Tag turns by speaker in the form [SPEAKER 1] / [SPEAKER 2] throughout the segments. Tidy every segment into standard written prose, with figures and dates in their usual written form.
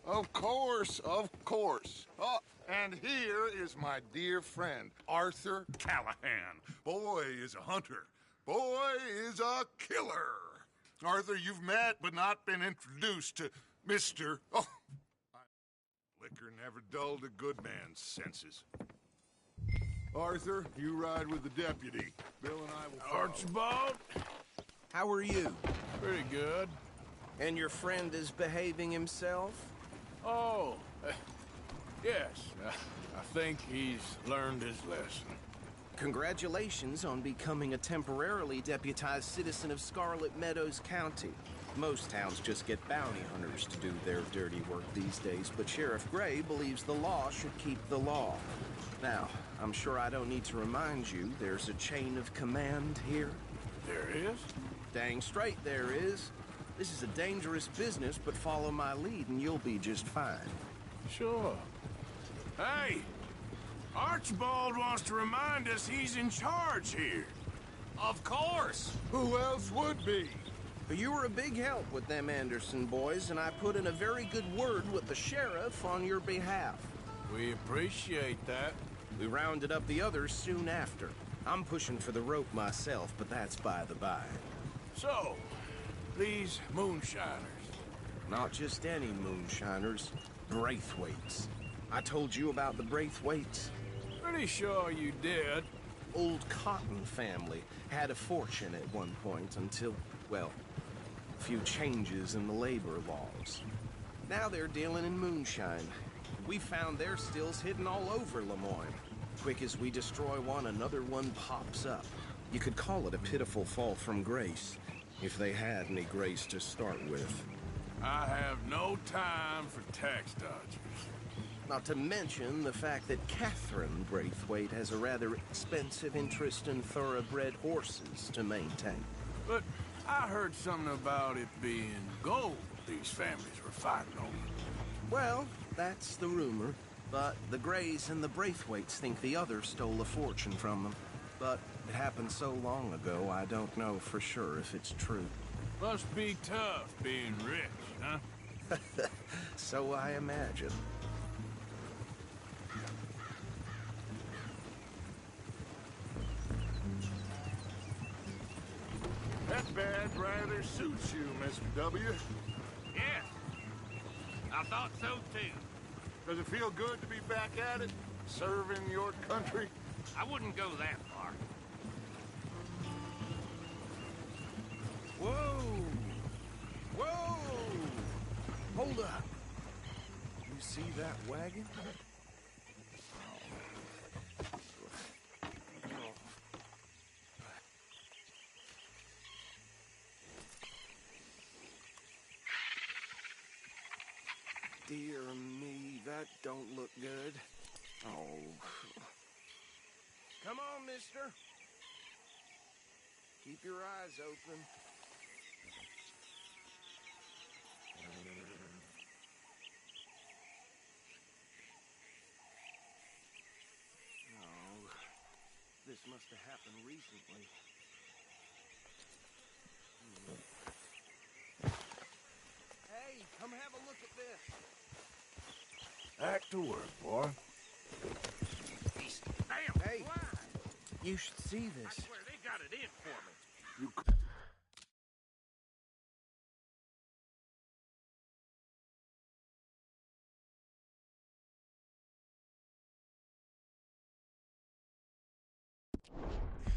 [SPEAKER 1] Of course, of course. Oh, and here is my dear friend, Arthur Callahan. Boy is a hunter. Boy is a killer. Arthur, you've met but not been introduced to Mr. Oh, liquor never dulled a good man's senses. Arthur, you ride with the deputy. Bill and I will follow.
[SPEAKER 2] Archibald?
[SPEAKER 3] How are you?
[SPEAKER 2] Pretty good.
[SPEAKER 3] And your friend is behaving himself?
[SPEAKER 2] Oh, yes. I think he's learned his lesson.
[SPEAKER 3] Congratulations on becoming a temporarily deputized citizen of Scarlet Meadows County. Most towns just get bounty hunters to do their dirty work these days, but Sheriff Gray believes the law should keep the law. Now, I'm sure I don't need to remind you there's a chain of command here.
[SPEAKER 2] There is?
[SPEAKER 3] Dang straight there is. This is a dangerous business, but follow my lead and you'll be just fine.
[SPEAKER 2] Sure. Hey! Archibald wants to remind us he's in charge here.
[SPEAKER 4] Of course!
[SPEAKER 1] Who else would be?
[SPEAKER 3] But you were a big help with them Anderson boys, and I put in a very good word with the sheriff on your behalf.
[SPEAKER 2] We appreciate that.
[SPEAKER 3] We rounded up the others soon after. I'm pushing for the rope myself, but that's by the by.
[SPEAKER 2] So, these moonshiners.
[SPEAKER 3] Not just any moonshiners, Braithwaites. I told you about the Braithwaites?
[SPEAKER 2] Pretty sure you did.
[SPEAKER 3] Old Cotton family had a fortune at one point until, well, a few changes in the labor laws. Now they're dealing in moonshine. We found their stills hidden all over Lemoyne. Quick as we destroy one, another one pops up. You could call it a pitiful fall from grace, if they had any grace to start with.
[SPEAKER 2] I have no time for tax dodgers.
[SPEAKER 3] Not to mention the fact that Catherine Braithwaite has a rather expensive interest in thoroughbred horses to maintain.
[SPEAKER 2] But I heard something about it being gold these families were fighting over.
[SPEAKER 3] Well, that's the rumor. But the Grays and the Braithwaites think the other stole a fortune from them. But it happened so long ago, I don't know for sure if it's true.
[SPEAKER 2] Must be tough being rich, huh?
[SPEAKER 3] So I imagine.
[SPEAKER 1] That badge rather suits you, Mr. W.
[SPEAKER 4] Yes. I thought so, too.
[SPEAKER 1] Does it feel good to be back at it? Serving your country?
[SPEAKER 4] I wouldn't go that far.
[SPEAKER 3] Whoa! Whoa! Hold up. You see that wagon? Dear me, that don't look good. Oh. Come on, mister. Keep your eyes open. Oh, this must have happened recently. Hey, come have a look at this.
[SPEAKER 2] Back to work, boy.
[SPEAKER 4] Damn,
[SPEAKER 3] Hey.
[SPEAKER 4] why?
[SPEAKER 3] You should see
[SPEAKER 4] I
[SPEAKER 3] this.
[SPEAKER 4] swear they got it in for me.
[SPEAKER 1] You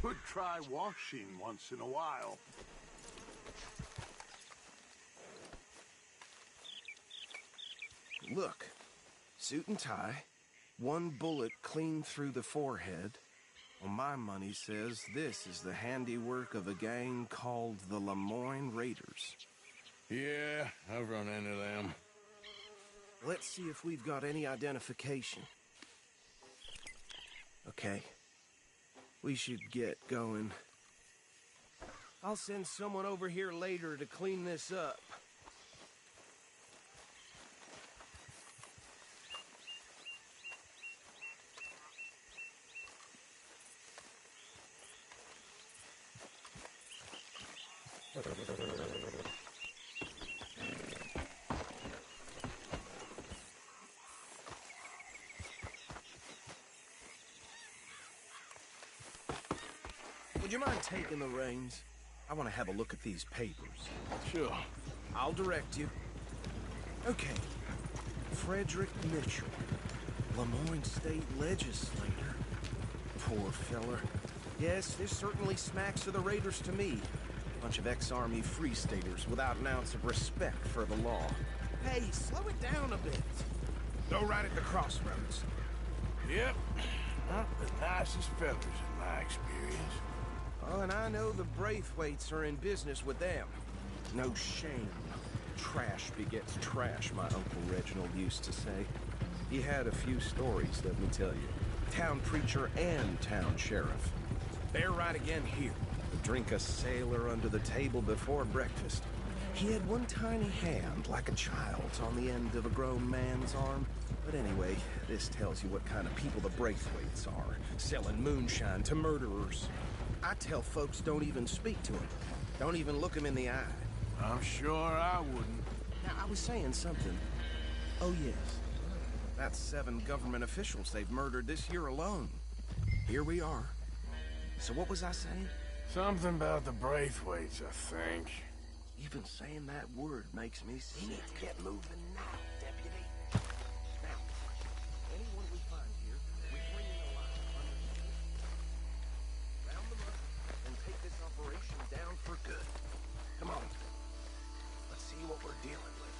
[SPEAKER 1] could try washing once in a while.
[SPEAKER 3] Look, suit and tie, one bullet clean through the forehead. Well, my money says this is the handiwork of a gang called the Lemoyne Raiders.
[SPEAKER 2] Yeah, I've run into them.
[SPEAKER 3] Let's see if we've got any identification. Okay. We should get going. I'll send someone over here later to clean this up. Would you mind taking the reins? I want to have a look at these papers.
[SPEAKER 2] Sure.
[SPEAKER 3] I'll direct you. Okay. Frederick Mitchell, Lemoyne State Legislator. Poor feller. Yes, this certainly smacks of the Raiders to me. Bunch of ex-Army Free Staters without an ounce of respect for the law. Hey, slow it down a bit. Go right at the crossroads.
[SPEAKER 2] Yep. Not the nicest fellas in my experience.
[SPEAKER 3] Oh, and I know the Braithwaites are in business with them. No shame. Trash begets trash, my Uncle Reginald used to say. He had a few stories, let me tell you. Town preacher and town sheriff. They're right again here. Drink a sailor under the table before breakfast. He had one tiny hand, like a child's, on the end of a grown man's arm. But anyway, this tells you what kind of people the Braithwaites are. Selling moonshine to murderers. I tell folks don't even speak to them. Don't even look them in the eye.
[SPEAKER 2] I'm sure I wouldn't.
[SPEAKER 3] Now, I was saying something. Oh, yes. That's 7 government officials they've murdered this year alone. Here we are. So what was I saying?
[SPEAKER 2] Something about the Braithwaites, I think.
[SPEAKER 3] Even saying that word makes me sick. We need to get moving now, Deputy. Now, anyone we find here, we bring in alive round them up and take this operation down for good. Come on. Let's see what we're dealing with.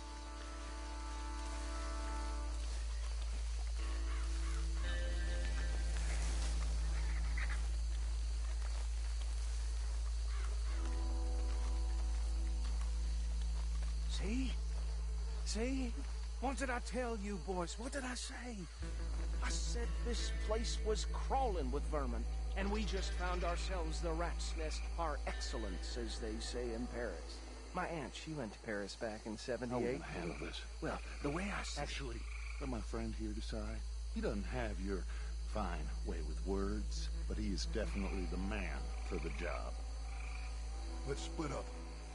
[SPEAKER 3] See? See? What did I tell you, boys? What did I say? I said this place was crawling with vermin, and we just found ourselves the rat's nest par excellence, as they say in Paris. My aunt, she went to Paris back in '78.
[SPEAKER 5] I won't handle this.
[SPEAKER 3] Well, the way I said...
[SPEAKER 5] Actually, let my friend here decide. He doesn't have your fine way with words, but he is definitely the man for the job.
[SPEAKER 1] Let's split up.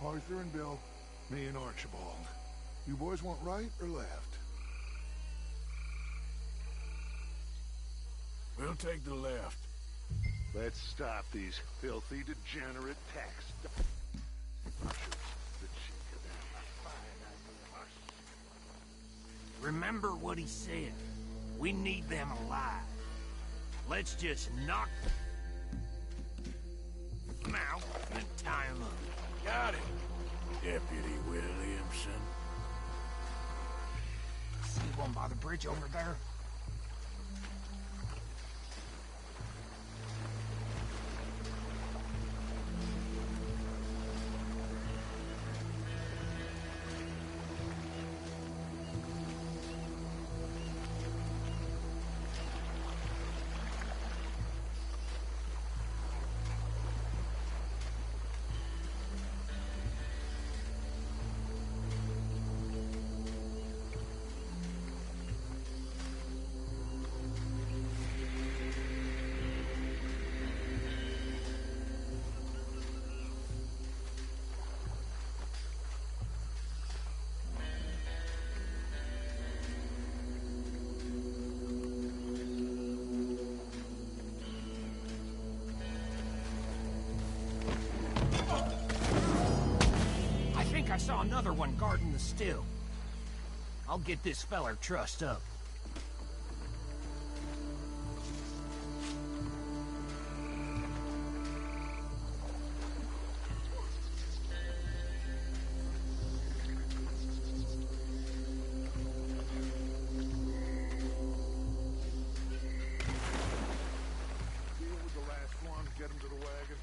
[SPEAKER 1] Arthur and Bill, me and Archibald. You boys want right or left?
[SPEAKER 2] We'll take the left.
[SPEAKER 5] Let's stop these filthy, degenerate tax...
[SPEAKER 4] Remember what he said. We need them alive. Let's just knock them out and tie them up.
[SPEAKER 2] Got it, Deputy Williamson.
[SPEAKER 4] See one by the bridge over there? I saw another one guarding the still. I'll get this feller trussed up.
[SPEAKER 1] Deal with the last one, get him to the wagon.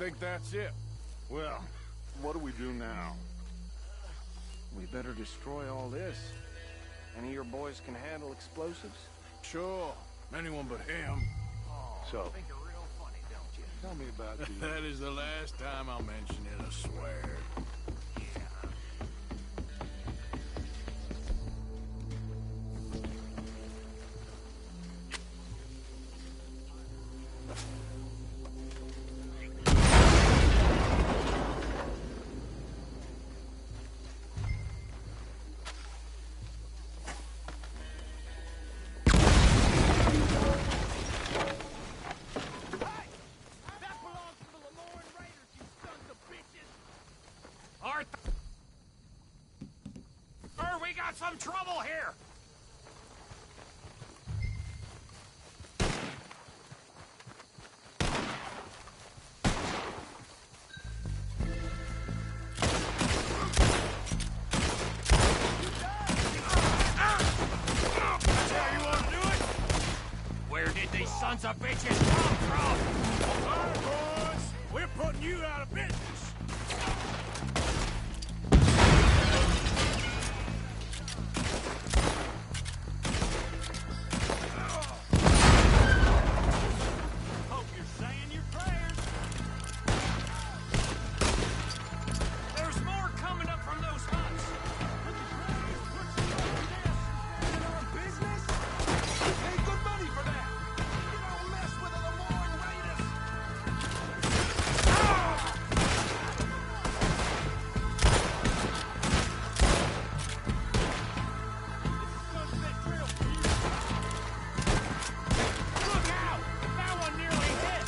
[SPEAKER 2] think that's it.
[SPEAKER 5] Well, what do we do now?
[SPEAKER 3] We better destroy all this. Any of your boys can handle explosives?
[SPEAKER 2] Sure. Anyone but him.
[SPEAKER 5] So,
[SPEAKER 4] Think you're real funny, don't you?
[SPEAKER 5] tell me about the...
[SPEAKER 2] That is the last time I'll mention it, I swear.
[SPEAKER 4] We got some trouble here!
[SPEAKER 2] That's how you want to do it?
[SPEAKER 4] Where did these sons of bitches come from?
[SPEAKER 2] All right, boys. We're putting you out of business.
[SPEAKER 4] Hope you're saying your prayers. There's more coming up from those huts.
[SPEAKER 2] In our business? We pay good money for that. You don't mess with the Lemoyne Raiders.
[SPEAKER 4] Look out! That one nearly hit!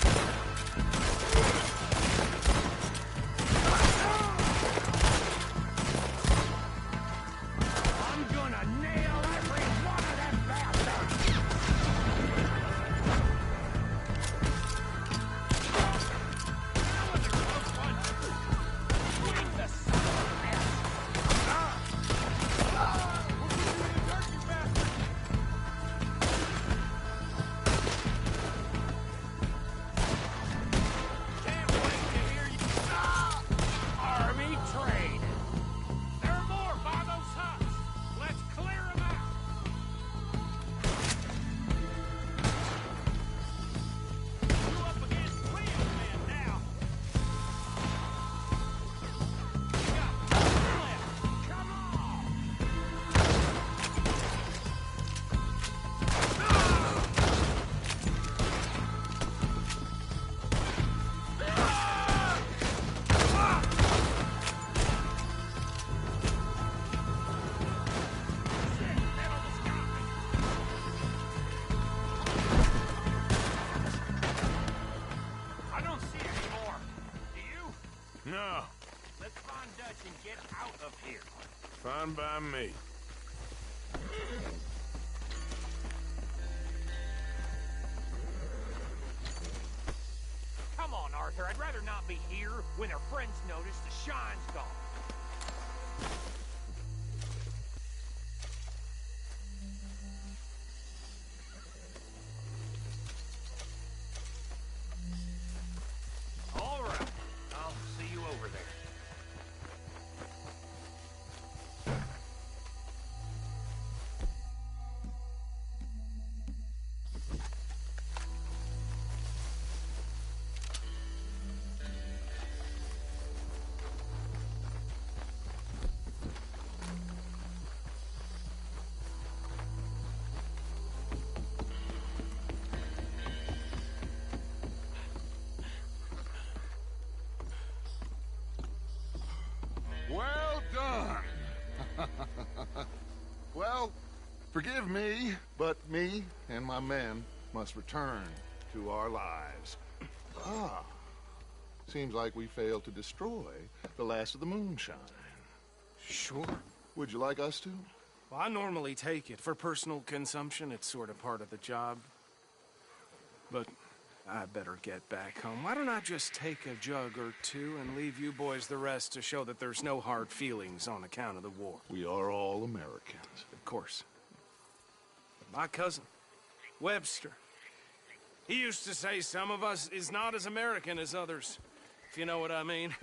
[SPEAKER 4] I'm gonna nail every one of them bastards! That was a close one! Swing the son of a bitch! Can't wait to hear you. Army trade. There are more by those huts. Let's clear them out. You up against Leo's men now. You got one left. Come on. Shit, that almost got me. I don't see any more. Do you?
[SPEAKER 2] No.
[SPEAKER 4] Let's find Dutch and get out of here.
[SPEAKER 2] Fine by me.
[SPEAKER 4] Come on, Arthur. I'd rather not be here when their friends notice the shine's gone. All right. I'll see you over there.
[SPEAKER 1] Well done. Well, forgive me, but me and my men must return to our lives. Ah, seems like we failed to destroy the last of the moonshine.
[SPEAKER 3] Sure.
[SPEAKER 1] Would you like us to?
[SPEAKER 3] Well, I normally take it. For personal consumption, it's sort of part of the job. But I better get back home. Why don't I just take a jug or two and leave you boys the rest to show that there's no hard feelings on account of the war?
[SPEAKER 1] We are all Americans.
[SPEAKER 3] Of course. But my cousin, Webster, he used to say some of us is not as American as others.
[SPEAKER 2] if you know what I mean.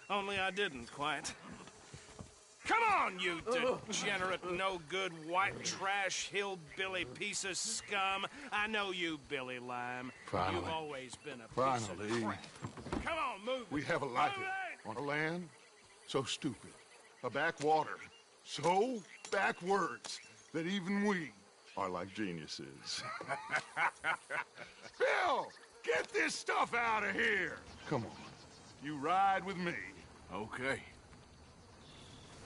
[SPEAKER 2] Only I didn't quite. Come on, you degenerate, no-good, white trash, hillbilly piece of scum. I know you, Billy Lime.
[SPEAKER 1] Finally.
[SPEAKER 2] You've always been a piece of crap. Come on, move it.
[SPEAKER 1] We have a life
[SPEAKER 2] Move it!
[SPEAKER 1] on a land so stupid, a backwater so backwards that even we are like geniuses. Bill, get this stuff out of here. Come on, you ride with me.
[SPEAKER 2] Okay.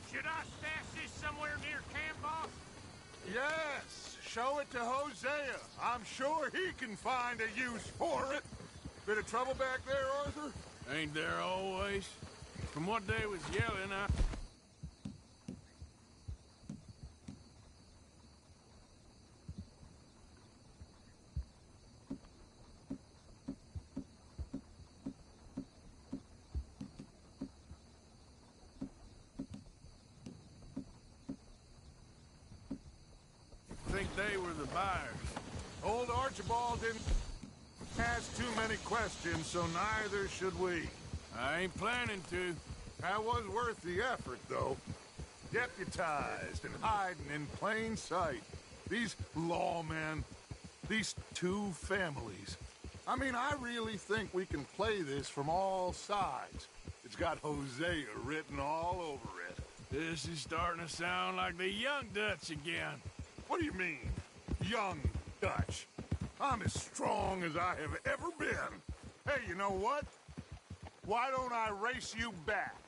[SPEAKER 4] Should I stash this somewhere near camp, boss?
[SPEAKER 1] Yes, show it to Hosea. I'm sure he can find a use for it. Bit of trouble back there, Arthur?
[SPEAKER 2] Ain't there always? From what they was yelling, I think they were the buyers.
[SPEAKER 1] Old Archibald didn't ask too many questions, so neither should we.
[SPEAKER 2] I ain't planning to.
[SPEAKER 1] That was worth the effort, though. Deputized and hiding in plain sight. These lawmen, these two families. I mean, I really think we can play this from all sides. It's got Hosea written all over it.
[SPEAKER 2] This is starting to sound like the Young Dutch again.
[SPEAKER 1] What do you mean, young Dutch? I'm as strong as I have ever been. Hey, you know what? Why don't I race you back?